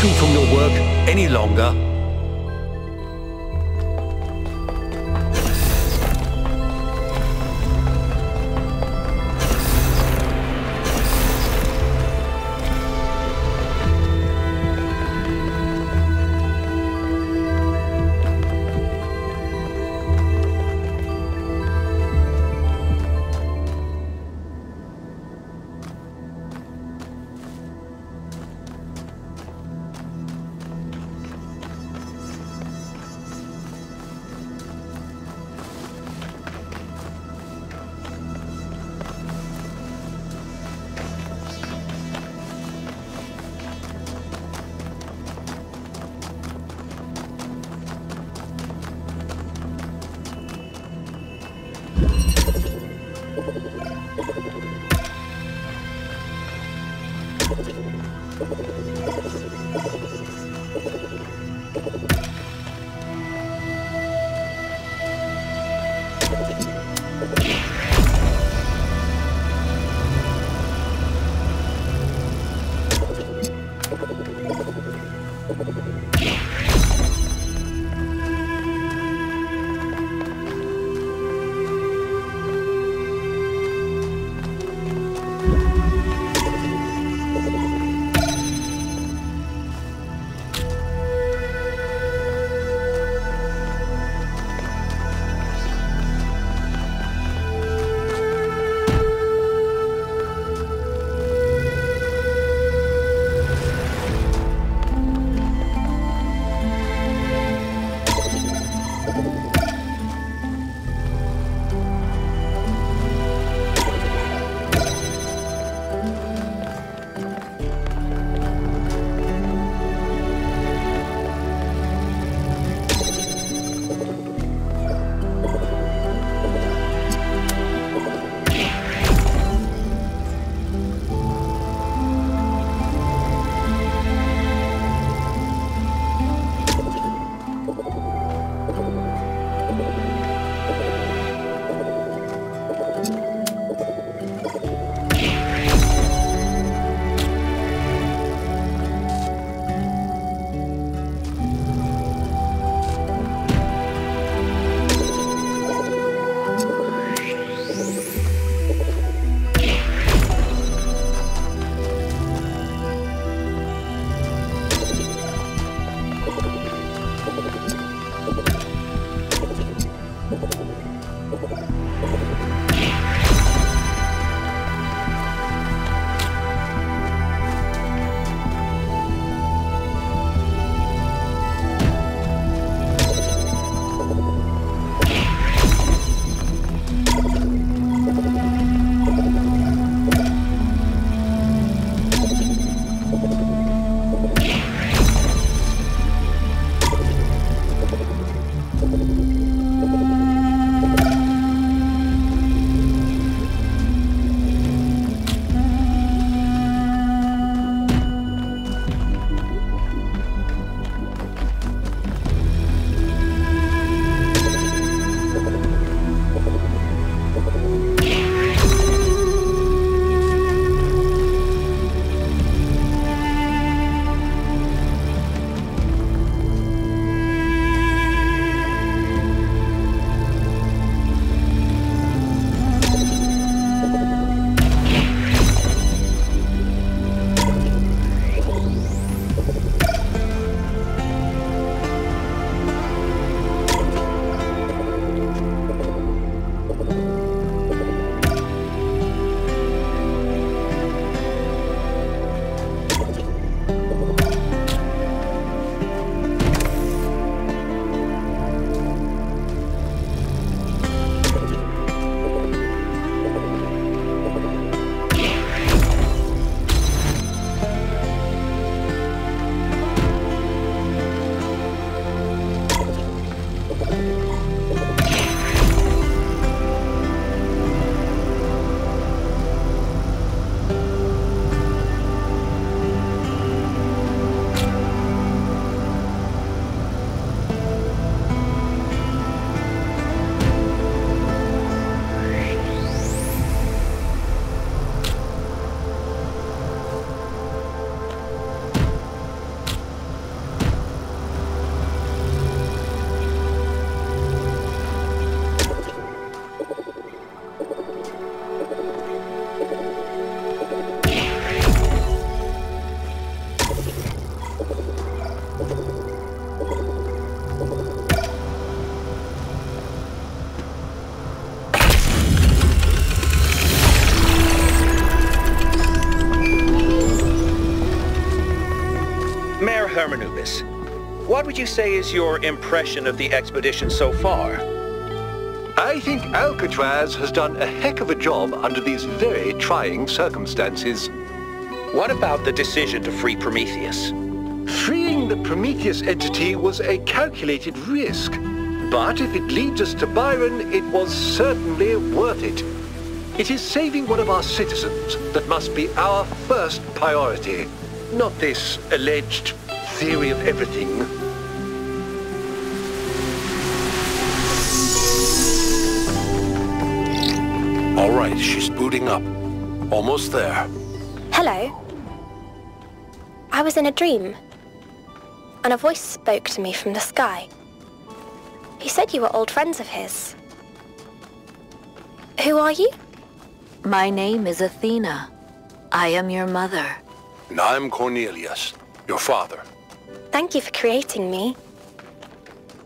taken from your work any longer. Mayor Hermanubis, what would you say is your impression of the expedition so far? I think Alcatraz has done a heck of a job under these very trying circumstances. What about the decision to free Prometheus? Freeing the Prometheus entity was a calculated risk. But if it leads us to Byron, it was certainly worth it. It is saving one of our citizens that must be our first priority, not this alleged theory of everything. All right, she's booting up. Almost there. Hello. I was in a dream, and a voice spoke to me from the sky. He said you were old friends of his. Who are you? My name is Athena. I am your mother. And I'm Cornelius, your father. Thank you for creating me.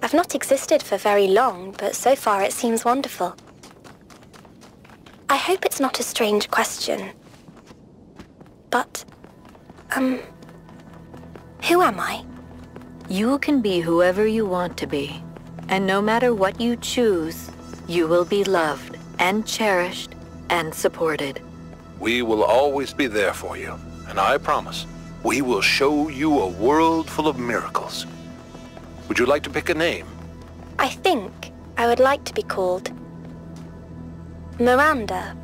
I've not existed for very long, but so far it seems wonderful. I hope it's not a strange question. But, who am I? You can be whoever you want to be. And no matter what you choose, you will be loved and cherished and supported. We will always be there for you. And I promise, we will show you a world full of miracles. Would you like to pick a name? I think I would like to be called Miranda.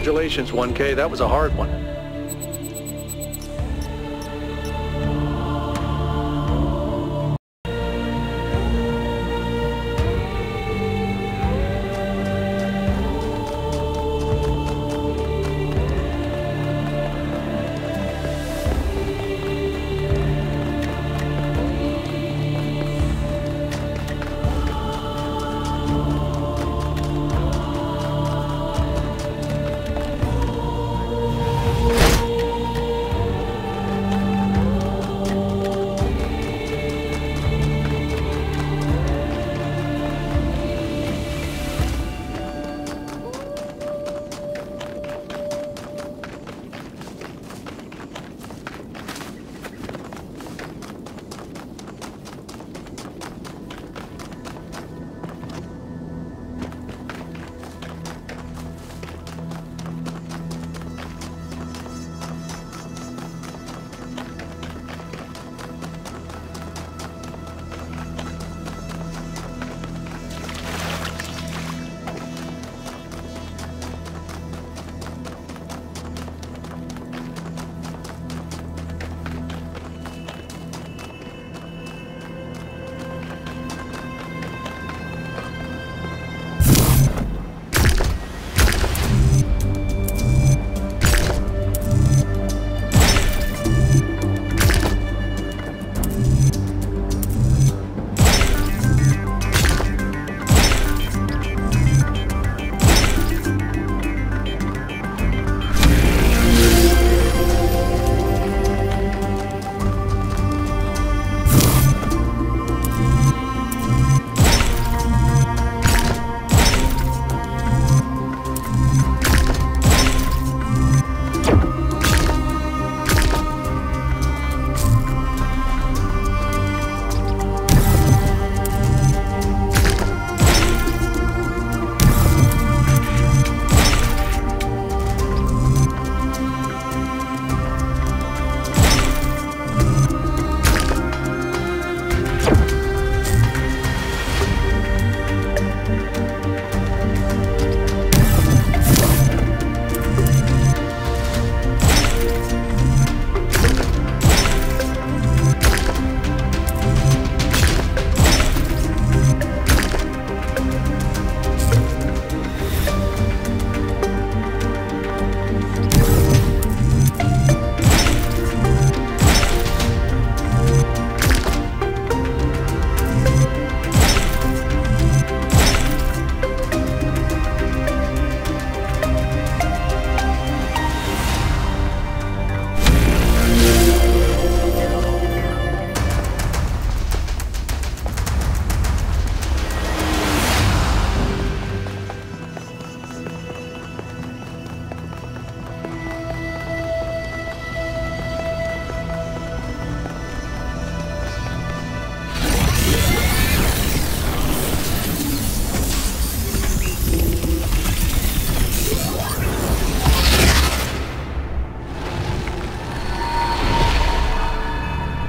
Congratulations, 1K. That was a hard one.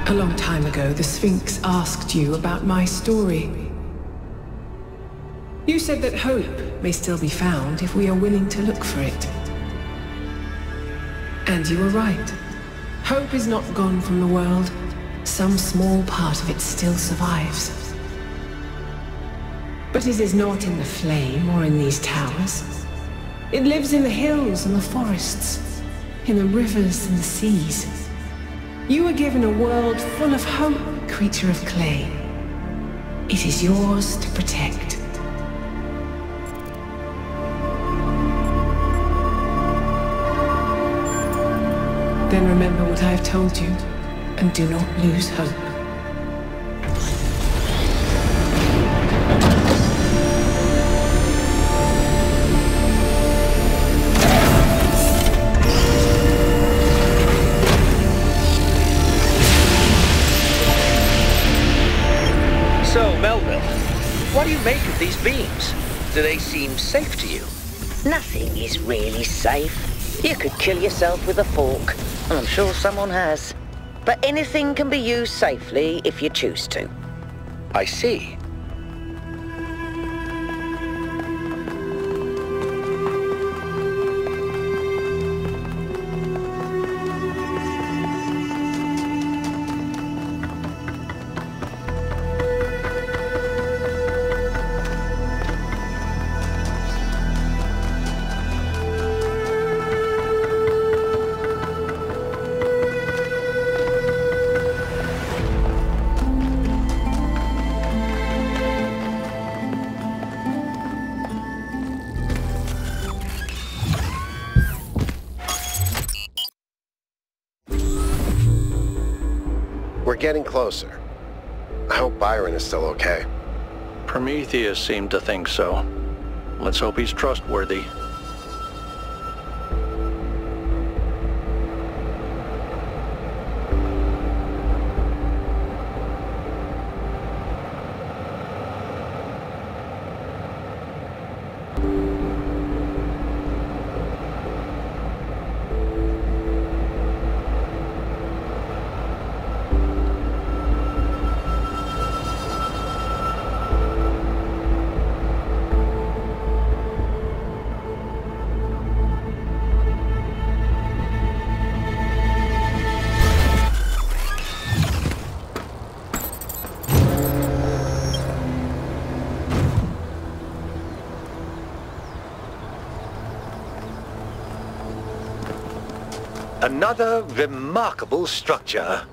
A long time ago, the Sphinx asked you about my story. You said that hope may still be found if we are willing to look for it. And you were right. Hope is not gone from the world. Some small part of it still survives. But it is not in the flame or in these towers. It lives in the hills and the forests, in the rivers and the seas. You were given a world full of hope, creature of clay. It is yours to protect. Then remember what I have told you, and do not lose hope. What do you make of these beams? Do they seem safe to you? Nothing is really safe. You could kill yourself with a fork, and I'm sure someone has. But anything can be used safely if you choose to. I see. getting closer. I hope Byron is still okay. Prometheus seemed to think so. Let's hope he's trustworthy. Another remarkable structure.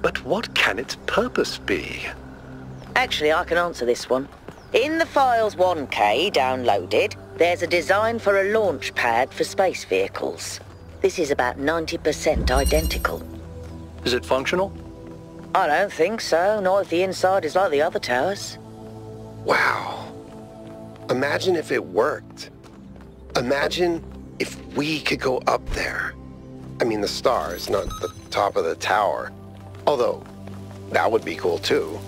But what can its purpose be? Actually, I can answer this one. In the Files 1K downloaded, there's a design for a launch pad for space vehicles. This is about 90% identical. Is it functional? I don't think so, not if the inside is like the other towers. Wow. Imagine if it worked. Imagine if we could go up there. I mean, the stars, not the top of the tower. Although, that would be cool too.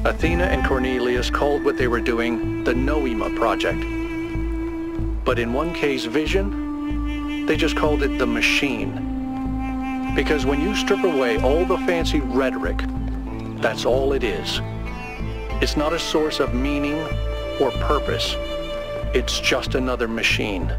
Athena and Cornelius called what they were doing the Noema Project. But in 1K's vision, they just called it the Machine. Because when you strip away all the fancy rhetoric, that's all it is. It's not a source of meaning or purpose. It's just another machine.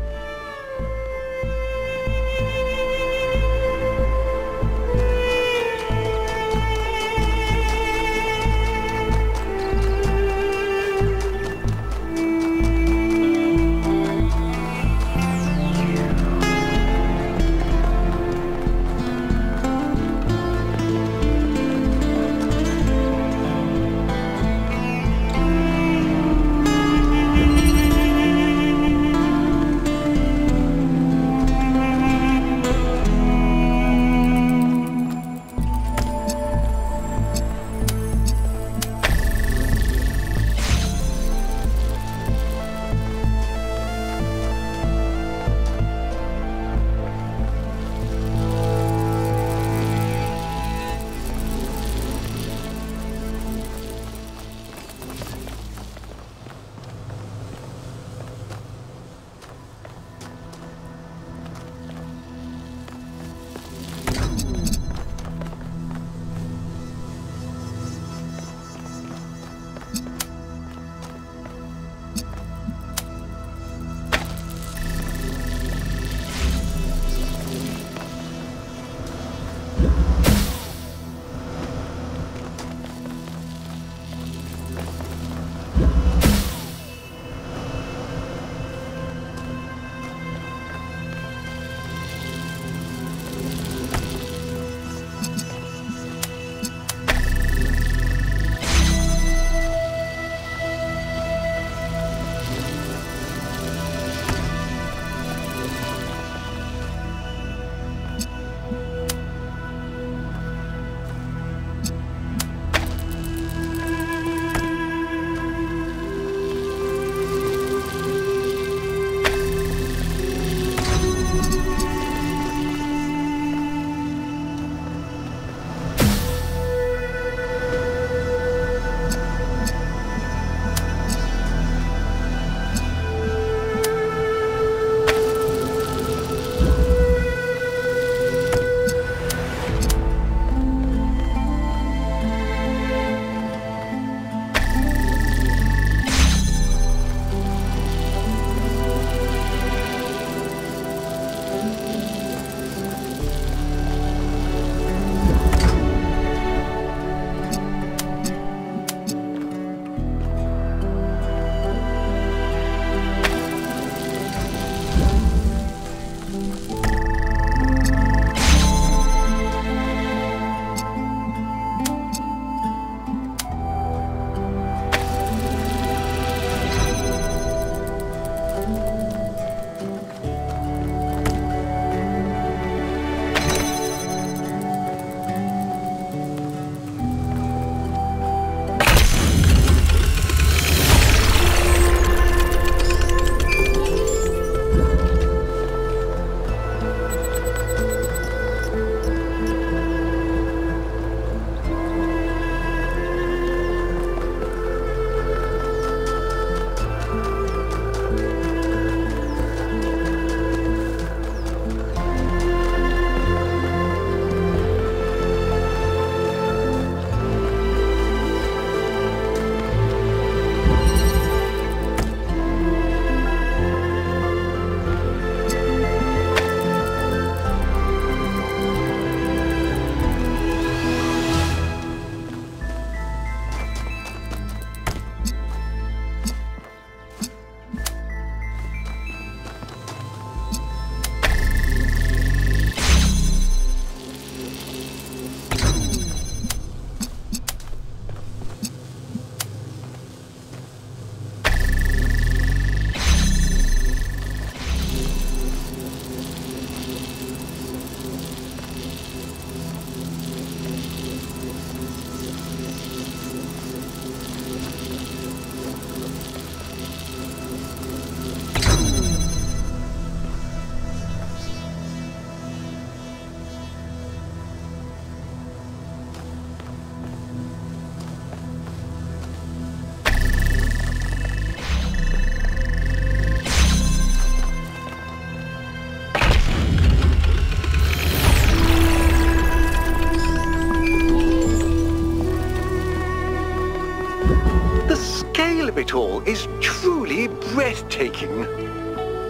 breathtaking.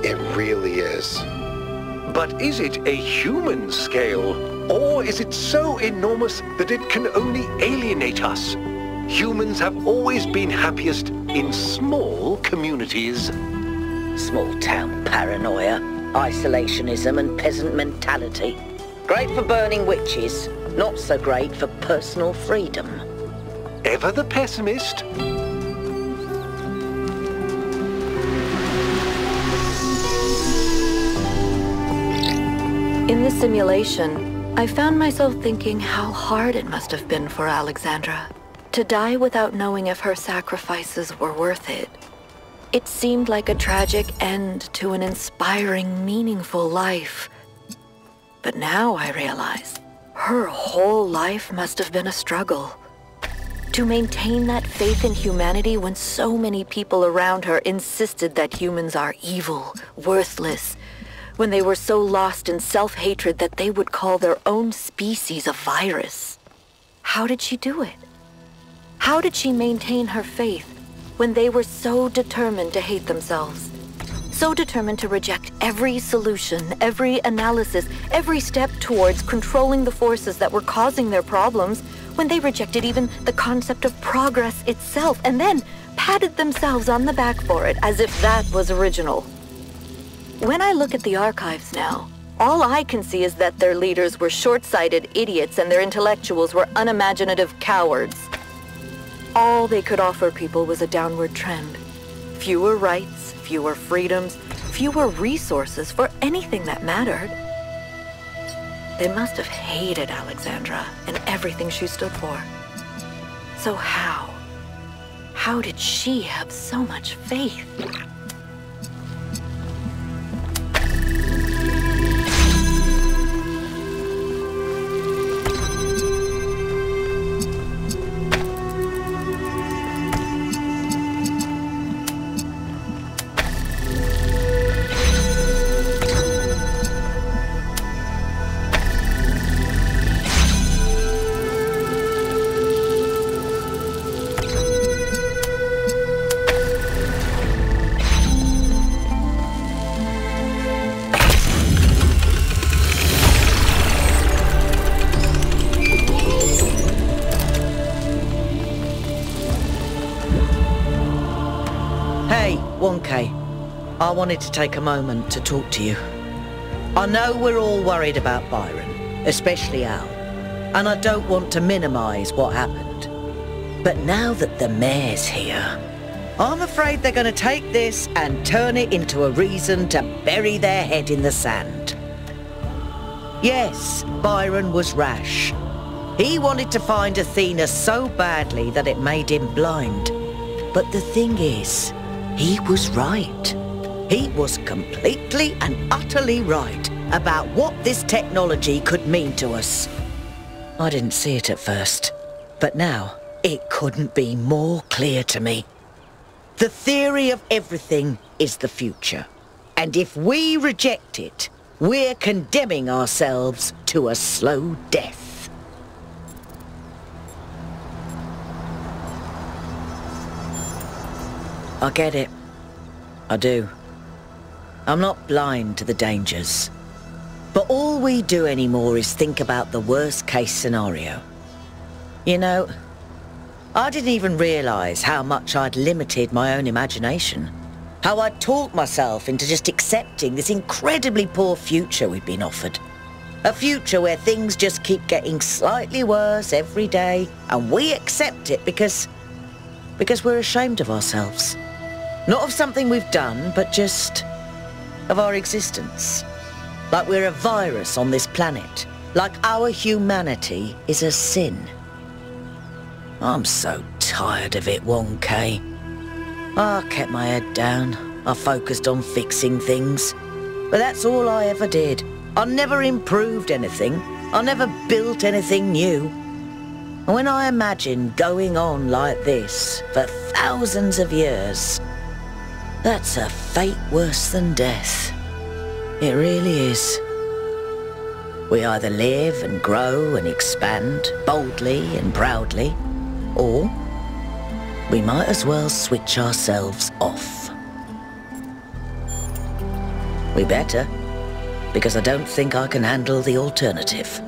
It really is. But is it a human scale? Or is it so enormous that it can only alienate us? Humans have always been happiest in small communities. Small town paranoia, isolationism and peasant mentality. Great for burning witches, not so great for personal freedom. Ever the pessimist? In the simulation, I found myself thinking how hard it must have been for Alexandra to die without knowing if her sacrifices were worth it. It seemed like a tragic end to an inspiring, meaningful life. But now I realize her whole life must have been a struggle. To maintain that faith in humanity when so many people around her insisted that humans are evil, worthless, when they were so lost in self-hatred that they would call their own species a virus. How did she do it? How did she maintain her faith when they were so determined to hate themselves? So determined to reject every solution, every analysis, every step towards controlling the forces that were causing their problems, when they rejected even the concept of progress itself, and then patted themselves on the back for it as if that was original. When I look at the archives now, all I can see is that their leaders were short-sighted idiots and their intellectuals were unimaginative cowards. All they could offer people was a downward trend. Fewer rights, fewer freedoms, fewer resources for anything that mattered. They must have hated Alexandra and everything she stood for. So how did she have so much faith? I wanted to take a moment to talk to you. I know we're all worried about Byron, especially Al, and I don't want to minimise what happened. But now that the mayor's here, I'm afraid they're going to take this and turn it into a reason to bury their head in the sand. Yes, Byron was rash. He wanted to find Athena so badly that it made him blind. But the thing is, he was right. He was completely and utterly right about what this technology could mean to us. I didn't see it at first, but now it couldn't be more clear to me. The theory of everything is the future, and if we reject it, we're condemning ourselves to a slow death. I get it. I do. I'm not blind to the dangers. But all we do anymore is think about the worst-case scenario. You know, I didn't even realise how much I'd limited my own imagination. How I'd talked myself into just accepting this incredibly poor future we'd been offered. A future where things just keep getting slightly worse every day, and we accept it because we're ashamed of ourselves. Not of something we've done, but just of our existence. Like we're a virus on this planet. Like our humanity is a sin. I'm so tired of it, 1K. I kept my head down. I focused on fixing things. But that's all I ever did. I never improved anything. I never built anything new. And when I imagine going on like this for thousands of years, that's a fate worse than death. It really is. We either live and grow and expand boldly and proudly, or we might as well switch ourselves off. We better, because I don't think I can handle the alternative.